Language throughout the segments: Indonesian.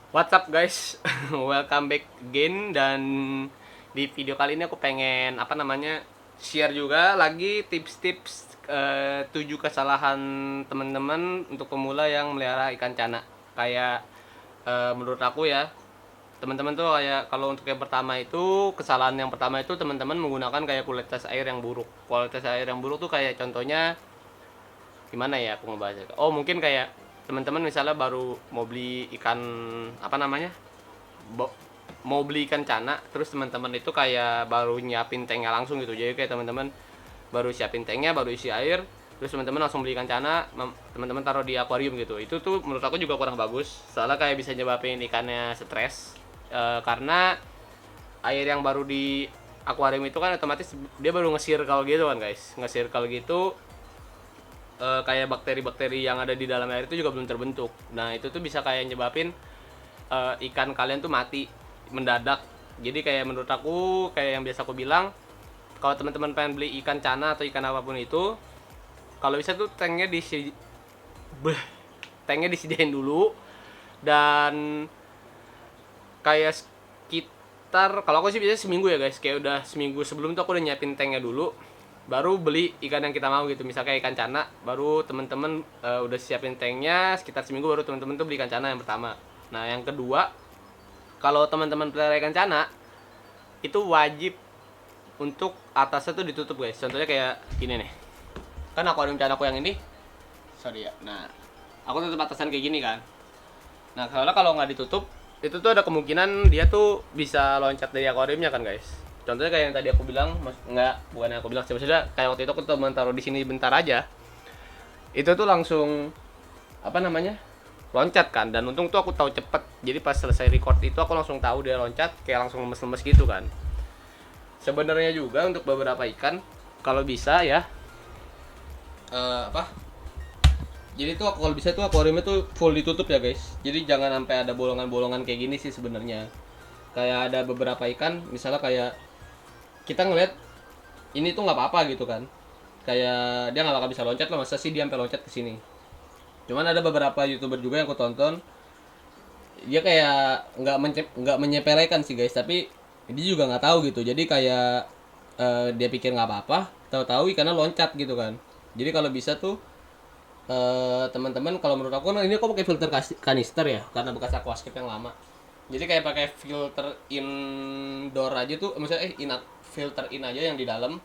What's up guys, welcome back again. Dan di video kali ini aku pengen share juga lagi tips-tips 7 kesalahan teman-teman untuk pemula yang melihara ikan cana. Kayak menurut aku ya, teman-teman tuh kayak kalau untuk yang pertama itu, kesalahan yang pertama itu teman-teman menggunakan kayak kualitas air yang buruk. Kualitas air yang buruk tuh kayak contohnya gimana ya aku ngebahasnya. Oh, mungkin kayak teman-teman misalnya baru mau beli ikan apa namanya mau beli ikan cana, terus teman-teman itu kayak baru nyiapin tanknya langsung gitu. Jadi kayak teman-teman baru siapin tanknya, baru isi air, terus teman-teman langsung beli ikan cana, teman-teman taruh di akuarium gitu. Itu tuh menurut aku juga kurang bagus, soalnya kayak bisa nyebabin ikannya stres. Karena air yang baru di akuarium itu kan otomatis dia baru nge-circle gitu kan guys, nge-circle gitu. Kayak bakteri-bakteri yang ada di dalam air itu juga belum terbentuk. Nah itu tuh bisa kayak nyebabin ikan kalian tuh mati mendadak. Jadi kayak menurut aku, kayak yang biasa aku bilang, kalau teman-teman pengen beli ikan cana atau ikan apapun itu, kalau bisa tuh tanknya disediain dulu. Dan kayak sekitar, kalau aku sih biasanya seminggu ya guys, kayak udah seminggu sebelum tuh aku udah nyiapin tanknya dulu, baru beli ikan yang kita mau gitu. Misalnya kayak ikan cana, baru temen-temen udah siapin tanknya sekitar seminggu, baru temen-temen tuh beli ikan cana yang pertama. Nah yang kedua, kalau teman-teman pelihara ikan cana, itu wajib untuk atasnya tuh ditutup guys. Contohnya kayak gini nih, kan akuarium canaku yang ini, sorry ya, nah aku tutup atasan kayak gini kan. Nah soalnya kalau nggak ditutup, itu tuh ada kemungkinan dia tuh bisa loncat dari akuariumnya kan guys. Contohnya kayak yang tadi aku bilang, nggak, bukan yang aku bilang sih, maksudnya kayak waktu itu aku teman taruh di sini bentar aja, itu tuh langsung loncat kan. Dan untung tuh aku tahu cepet, jadi pas selesai record itu aku langsung tahu dia loncat, kayak langsung lemes-lemes gitu kan. Sebenarnya juga untuk beberapa ikan, kalau bisa ya, apa jadi tuh kalau bisa tuh akuariumnya tuh full ditutup ya guys. Jadi jangan sampai ada bolongan-bolongan kayak gini sih sebenarnya. Kayak ada beberapa ikan, misalnya kayak kita ngeliat ini tuh nggak apa-apa gitu kan, kayak dia nggak bakal bisa loncat lah, masa sih dia sampai loncat ke sini. Cuman ada beberapa youtuber juga yang aku tonton, dia kayak nggak menyepelekan sih guys, tapi dia juga nggak tahu gitu. Jadi kayak dia pikir nggak apa-apa, tahu-tahu ikannya loncat gitu kan. Jadi kalau bisa tuh teman-teman, kalau menurut aku, nah ini aku pakai filter kanister ya, karena bekas aquascape yang lama. Jadi kayak pakai filter indoor aja tuh, maksudnya filter in aja yang di dalam.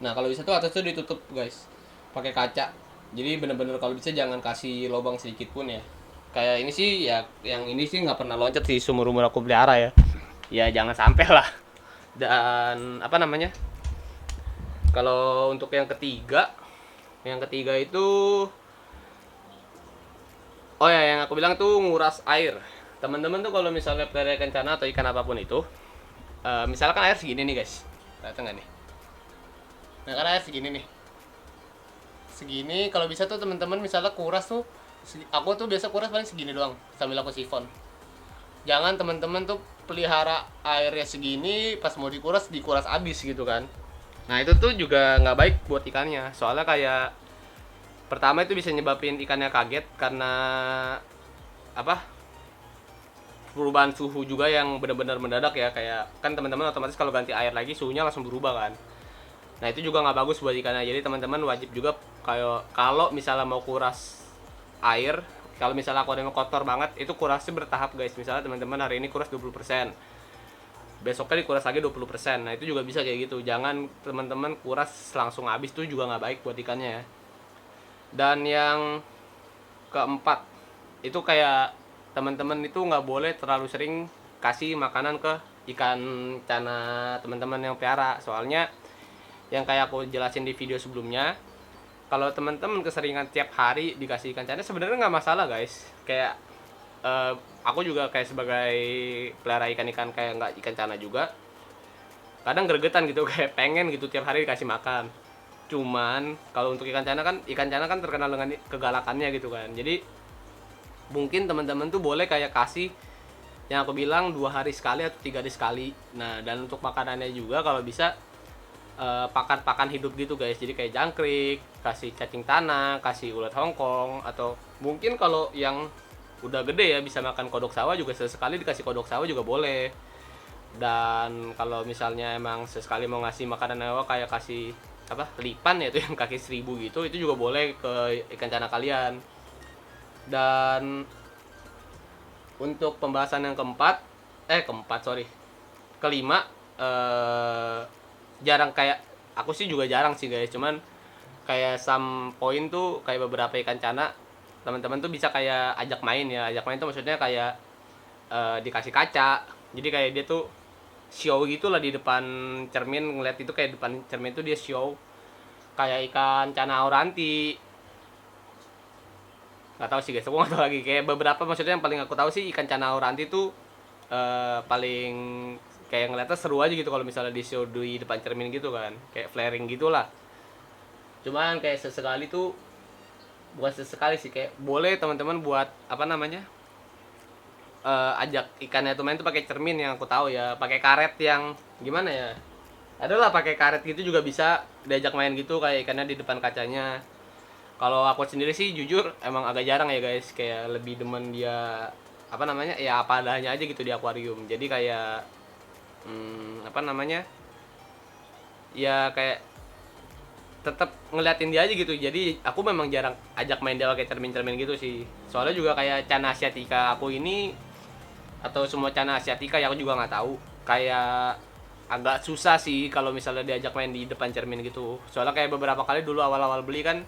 Nah kalau bisa tuh atasnya ditutup guys, pakai kaca. Jadi bener-bener kalau bisa jangan kasih lubang sedikit pun ya. Kayak ini sih ya, yang ini sih nggak pernah loncat sih seumur umur aku pelihara ya. Ya jangan sampai lah. Dan kalau untuk yang ketiga itu, oh ya, yang aku bilang tuh nguras air. Teman-teman tuh kalau misalnya pelihara ikan cana atau ikan apapun itu, misalkan air segini nih guys, kelihatan nggak nih? Nah kan air segini nih, segini. Kalau bisa tuh teman-teman misalnya kuras tuh, aku tuh biasa kuras paling segini doang sambil aku sifon. Jangan teman-teman tuh pelihara airnya segini, pas mau dikuras abis gitu kan. Nah itu tuh juga nggak baik buat ikannya, soalnya kayak pertama itu bisa nyebabin ikannya kaget karena apa perubahan suhu juga yang benar-benar mendadak ya. Kayak kan teman-teman otomatis kalau ganti air lagi suhunya langsung berubah kan. Nah itu juga nggak bagus buat ikannya. Jadi teman-teman wajib juga kayak kalau misalnya mau kuras air, kalau misalnya akuariumnya kotor banget, itu kurasnya bertahap guys. Misalnya teman-teman hari ini kuras 20%, besoknya dikuras lagi 20%. Nah itu juga bisa kayak gitu. Jangan teman-teman kuras langsung habis, tuh juga nggak baik buat ikannya ya. Dan yang keempat itu kayak teman-teman itu nggak boleh terlalu sering kasih makanan ke ikan cana teman-teman yang pelihara. Soalnya yang kayak aku jelasin di video sebelumnya, kalau teman-teman keseringan tiap hari dikasih ikan cana sebenarnya nggak masalah guys. Kayak aku juga kayak sebagai pelihara ikan-ikan kayak nggak ikan cana juga, kadang gregetan gitu kayak pengen gitu tiap hari dikasih makan. Cuman kalau untuk ikan cana kan terkenal dengan kegalakannya gitu kan. Jadi mungkin teman-teman tuh boleh kayak kasih yang aku bilang 2 hari sekali atau 3 hari sekali. Nah dan untuk makanannya juga kalau bisa pakan-pakan hidup gitu guys. Jadi kayak jangkrik, kasih cacing tanah, kasih ulat Hongkong, atau mungkin kalau yang udah gede ya bisa makan kodok sawah juga, sesekali dikasih kodok sawah juga boleh. Dan kalau misalnya emang sesekali mau ngasih makanan hewan kayak kasih apa lipan ya, itu yang kaki 1000 gitu, itu juga boleh ke ikan cana kalian. Dan untuk pembahasan yang keempat sorry, kelima, jarang kayak aku sih juga jarang sih guys, cuman kayak some point tuh kayak beberapa ikan cana teman-teman tuh bisa kayak ajak main ya. Ajak main tuh maksudnya kayak dikasih kaca, jadi kayak dia tuh show gitulah di depan cermin, ngeliat itu kayak depan cermin tuh dia show kayak ikan cana auranti. Nggak tahu sih guys, aku nggak tahu lagi, kayak beberapa maksudnya yang paling aku tahu sih ikan cana auranti tuh paling kayak ngeliatnya seru aja gitu kalau misalnya di show di depan cermin gitu kan, kayak flaring gitulah. Cuman kayak sesekali tuh, bukan sesekali sih, kayak boleh teman-teman buat apa namanya, ajak ikannya tuh main tuh pakai cermin yang aku tahu ya, pakai karet yang gimana ya, adalah pakai karet gitu juga bisa diajak main gitu kayak ikannya di depan kacanya. Kalau aku sendiri sih jujur emang agak jarang ya guys, kayak lebih demen dia apa namanya ya apa adanya aja gitu di akuarium. Jadi kayak apa namanya ya kayak tetap ngeliatin dia aja gitu. Jadi aku memang jarang ajak main dia pakai cermin-cermin gitu sih. Soalnya juga kayak Cana Asiatica aku ini, atau semua Cana Asiatica ya, aku juga nggak tahu. Kayak agak susah sih kalau misalnya diajak main di depan cermin gitu. Soalnya kayak beberapa kali dulu awal-awal beli kan,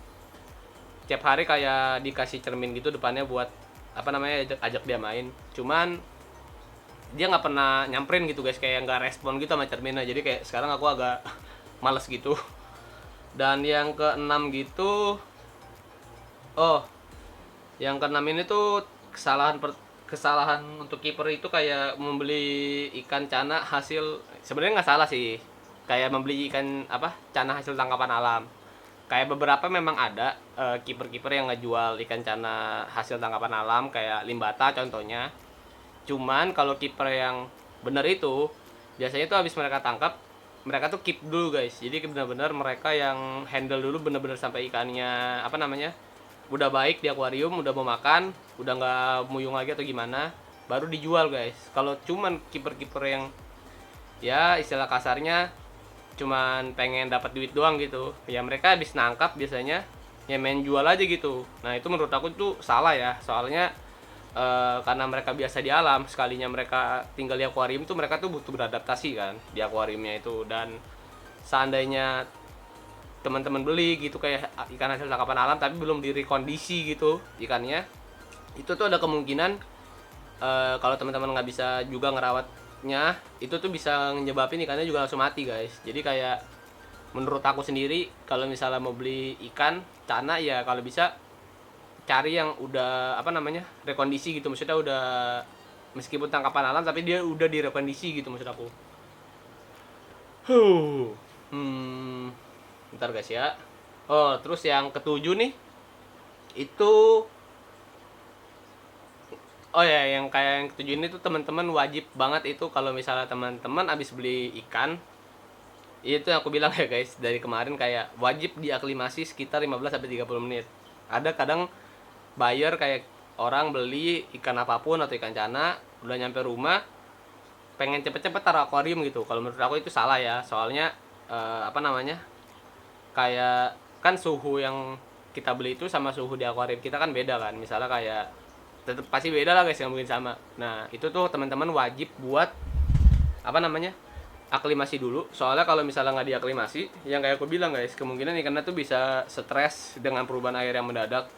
tiap hari kayak dikasih cermin gitu depannya buat apa namanya ajak dia main. Cuman dia nggak pernah nyamperin gitu guys, kayak nggak respon gitu sama cerminnya. Jadi kayak sekarang aku agak males gitu. Dan yang keenam gitu, oh, yang keenam ini tuh kesalahan untuk kiper itu kayak membeli ikan cana hasil, sebenarnya nggak salah sih, kayak membeli ikan apa cana hasil tangkapan alam. Kayak beberapa memang ada kiper-kiper yang ngejual ikan cana hasil tangkapan alam kayak limbata contohnya. Cuman kalau kiper yang bener itu biasanya tuh habis mereka tangkap, mereka tuh keep dulu guys. Jadi benar-benar mereka yang handle dulu bener-bener sampai ikannya apa namanya udah baik di akuarium, udah mau makan, udah nggak muyung lagi atau gimana, baru dijual guys. Kalau cuman kiper-kiper yang ya istilah kasarnya cuman pengen dapat duit doang gitu ya, mereka habis nangkap biasanya ya main jual aja gitu. Nah itu menurut aku tuh salah ya, soalnya karena mereka biasa di alam, sekalinya mereka tinggal di akuarium tuh mereka tuh butuh beradaptasi kan di akuariumnya itu. Dan seandainya teman-teman beli gitu kayak ikan hasil tangkapan alam tapi belum direkondisi gitu ikannya, itu tuh ada kemungkinan kalau teman-teman nggak bisa juga ngerawatnya, itu tuh bisa nyebabin ikannya juga langsung mati guys. Jadi kayak menurut aku sendiri kalau misalnya mau beli ikan cana ya kalau bisa cari yang udah apa namanya rekondisi gitu, maksudnya udah meskipun tangkapan alam tapi dia udah direkondisi gitu maksud aku. Huh. Bentar guys ya. Oh, terus yang ketujuh nih itu, oh ya, yang kayak yang ketujuh ini tuh teman-teman wajib banget itu kalau misalnya teman-teman abis beli ikan, itu yang aku bilang ya guys dari kemarin, kayak wajib diaklimasi sekitar 15 sampai 30 menit. Ada kadang buyer kayak orang beli ikan apapun atau ikan cana udah nyampe rumah pengen cepet-cepet taruh akuarium gitu. Kalau menurut aku itu salah ya, soalnya apa namanya kayak kan suhu yang kita beli itu sama suhu di akuarium kita kan beda kan. Misalnya kayak tetap pasti beda lah guys, yang mungkin sama. Nah itu tuh teman-teman wajib buat apa namanya aklimasi dulu. Soalnya kalau misalnya nggak diaklimasi, yang kayak aku bilang guys, kemungkinan ikannya tuh bisa stres dengan perubahan air yang mendadak.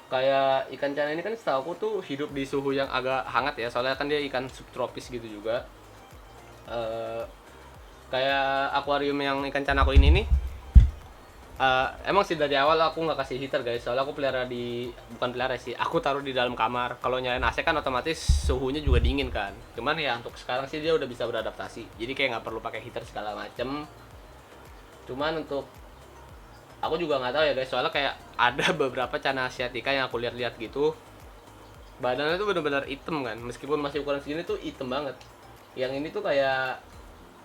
Kayak ikan cana ini kan setahu aku tuh hidup di suhu yang agak hangat ya, soalnya kan dia ikan subtropis gitu juga. Kayak akuarium yang ikan cana aku ini nih, emang sih dari awal aku nggak kasih heater guys, soalnya aku pelihara di, bukan pelihara sih, aku taruh di dalam kamar. Kalau nyalain AC kan otomatis suhunya juga dingin kan. Cuman ya untuk sekarang sih dia udah bisa beradaptasi, jadi kayak nggak perlu pakai heater segala macem. Cuman untuk aku juga nggak tahu ya guys, soalnya kayak ada beberapa cana asiatica yang aku lihat-lihat gitu, badannya tuh benar-benar hitam kan, meskipun masih ukuran segini tuh hitam banget. Yang ini tuh kayak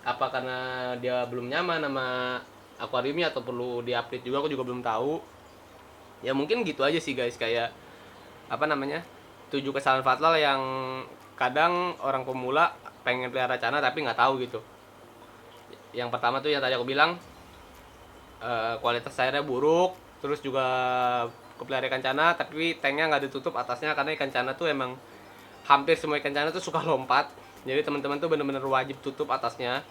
apa karena dia belum nyaman sama akuariumnya atau perlu diupdate juga, aku juga belum tahu. Ya mungkin gitu aja sih guys, kayak apa namanya 7 kesalahan fatal yang kadang orang pemula pengen pelihara cana tapi nggak tahu gitu. Yang pertama tuh yang tadi aku bilang, kualitas airnya buruk, terus juga kepelihara ikan cana tapi tanknya nggak ditutup atasnya, karena ikan cana tuh emang hampir semua ikan cana tuh suka lompat, jadi teman-teman tuh bener-bener wajib tutup atasnya.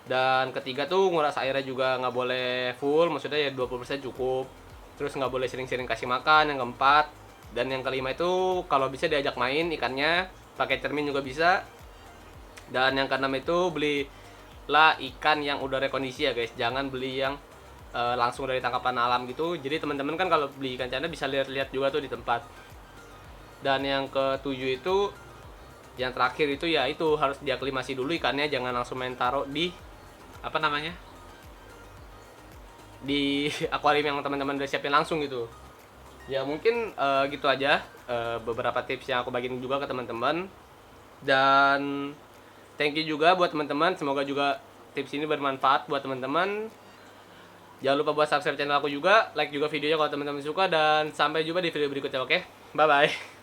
Dan ketiga tuh nguras airnya juga nggak boleh full, maksudnya ya 20% cukup. Terus nggak boleh sering-sering kasih makan. Yang keempat dan yang kelima itu kalau bisa diajak main ikannya, pakai cermin juga bisa. Dan yang keenam itu belilah ikan yang udah rekondisi ya guys, jangan beli yang langsung dari tangkapan alam gitu. Jadi teman-teman kan kalau beli ikan cana bisa lihat-lihat juga tuh di tempat. Dan yang ketujuh itu, yang terakhir itu ya itu harus diaklimasi dulu ikannya, jangan langsung main taruh di apa namanya, di akuarium yang teman-teman udah siapin langsung gitu. Ya mungkin gitu aja beberapa tips yang aku bagiin juga ke teman-teman. Dan thank you juga buat teman-teman, semoga juga tips ini bermanfaat buat teman-teman. Jangan lupa buat subscribe channel aku juga, like juga videonya kalau teman-teman suka, dan sampai jumpa di video berikutnya. Oke, bye bye.